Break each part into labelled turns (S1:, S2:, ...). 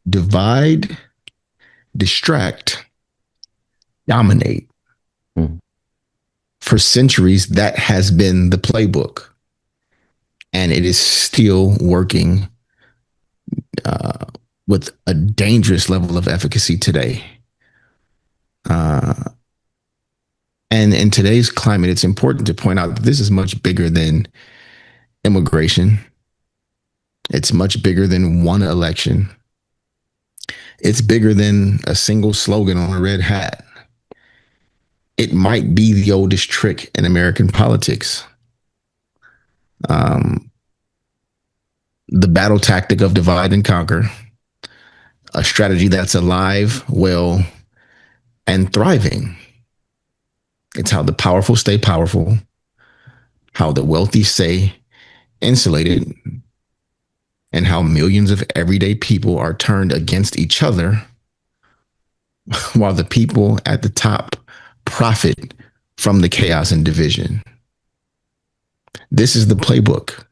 S1: Divide, distract, dominate.
S2: Mm.
S1: For centuries, that has been the playbook, and it is still working uh, with a dangerous level of efficacy today. Uh, and in today's climate, it's important to point out that this is much bigger than immigration. It's much bigger than one election. It's bigger than a single slogan on a red hat. It might be the oldest trick in American politics. Um, the battle tactic of divide and conquer, a strategy that's alive, well, and thriving. It's how the powerful stay powerful, how the wealthy stay insulated, and how millions of everyday people are turned against each other while the people at the top profit from the chaos and division. This is the playbook.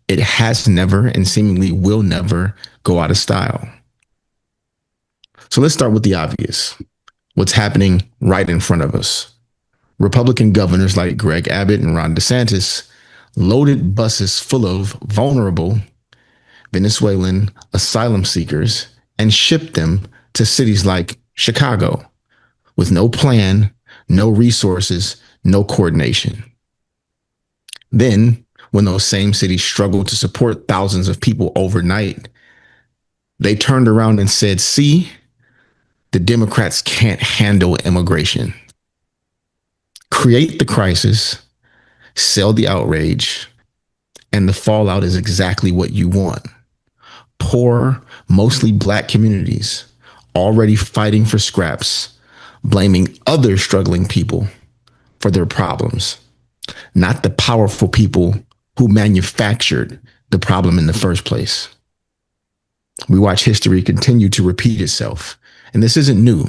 S1: It has never and seemingly will never go out of style. So let's start with the obvious. What's happening right in front of us? Republican governors like Greg Abbott and Ron DeSantis loaded buses full of vulnerable Venezuelan asylum seekers and shipped them to cities like Chicago with no plan, no resources, no coordination. Then, when those same cities struggled to support thousands of people overnight, they turned around and said, see, the Democrats can't handle immigration. Create the crisis, sell the outrage, and the fallout is exactly what you want. Poor, mostly black communities already fighting for scraps, blaming other struggling people for their problems, not the powerful people who manufactured the problem in the first place. We watch history continue to repeat itself, and this isn't new.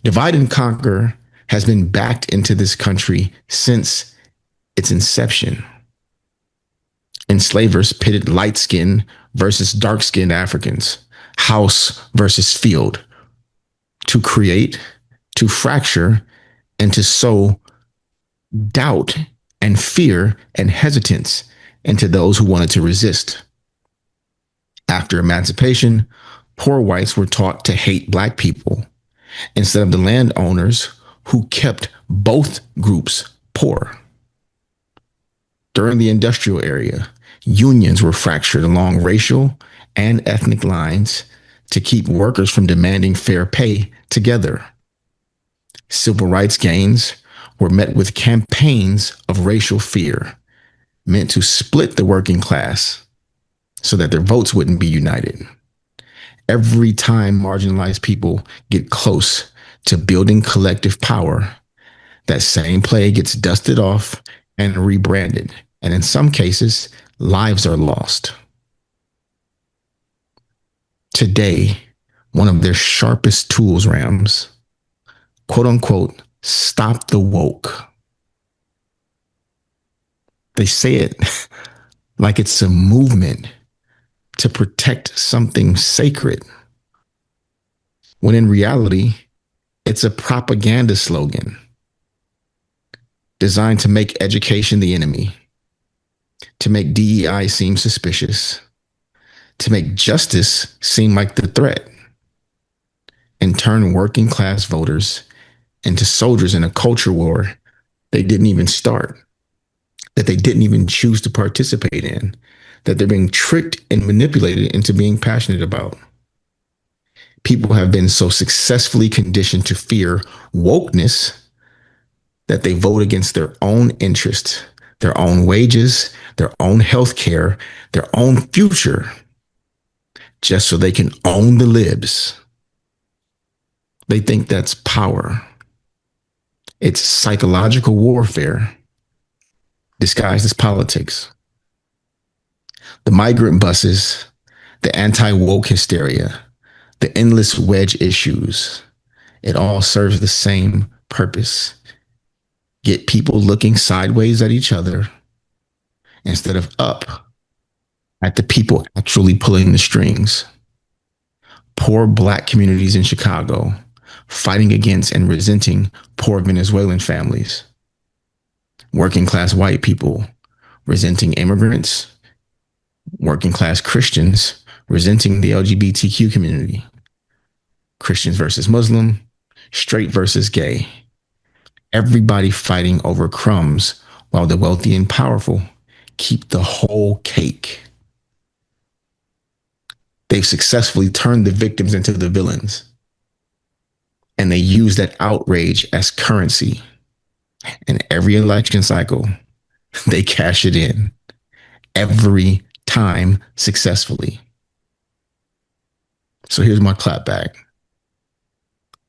S1: Divide and conquer has been backed into this country since its inception. Enslavers pitted light skinned versus dark skinned Africans, house versus field, to create, to fracture, and to sow doubt and fear and hesitance into those who wanted to resist. After emancipation, poor whites were taught to hate black people instead of the landowners who kept both groups poor. During the industrial era, unions were fractured along racial and ethnic lines to keep workers from demanding fair pay together. Civil rights gains were met with campaigns of racial fear meant to split the working class so that their votes wouldn't be united. Every time marginalized people get close to building collective power, that same play gets dusted off and rebranded. And in some cases, lives are lost. Today, one of their sharpest tools, Rams, quote unquote, stop the woke. They say it like it's a movement to protect something sacred, when in reality, it's a propaganda slogan designed to make education the enemy, to make DEI seem suspicious, to make justice seem like the threat, and turn working class voters into soldiers in a culture war they didn't even start, that they didn't even choose to participate in, that they're being tricked and manipulated into being passionate about. People have been so successfully conditioned to fear wokeness that they vote against their own interests, their own wages, their own health care, their own future, just so they can own the libs. They think that's power. It's psychological warfare disguised as politics. The migrant buses, the anti-woke hysteria, the endless wedge issues, it all serves the same purpose. Get people looking sideways at each other instead of up at the people actually pulling the strings. Poor black communities in Chicago fighting against and resenting poor Venezuelan families. Working class white people resenting immigrants. Working class Christians resenting the LGBTQ community. Christians versus Muslim. Straight versus gay. Everybody fighting over crumbs while the wealthy and powerful keep the whole cake. They've successfully turned the victims into the villains. And they use that outrage as currency. And every election cycle, they cash it in every time successfully. So here's my clapback.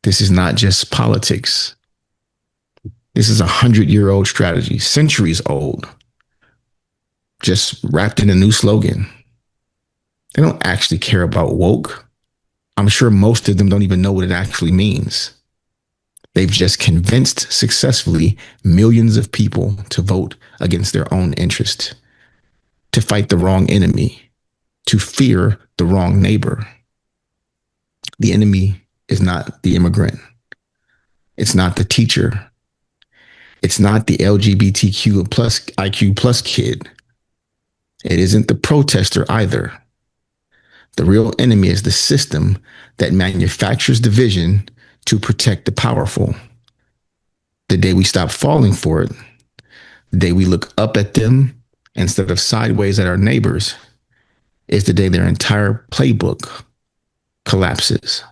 S1: This is not just politics. This is 100-year-old strategy, centuries old, just wrapped in a new slogan. They don't actually care about woke. I'm sure most of them don't even know what it actually means. They've just convinced successfully millions of people to vote against their own interest, to fight the wrong enemy, to fear the wrong neighbor. The enemy is not the immigrant. It's not the teacher. It's not the LGBTQ plus IQ plus kid. It isn't the protester either. The real enemy is the system that manufactures division to protect the powerful. The day we stop falling for it, the day we look up at them instead of sideways at our neighbors, is the day their entire playbook collapses.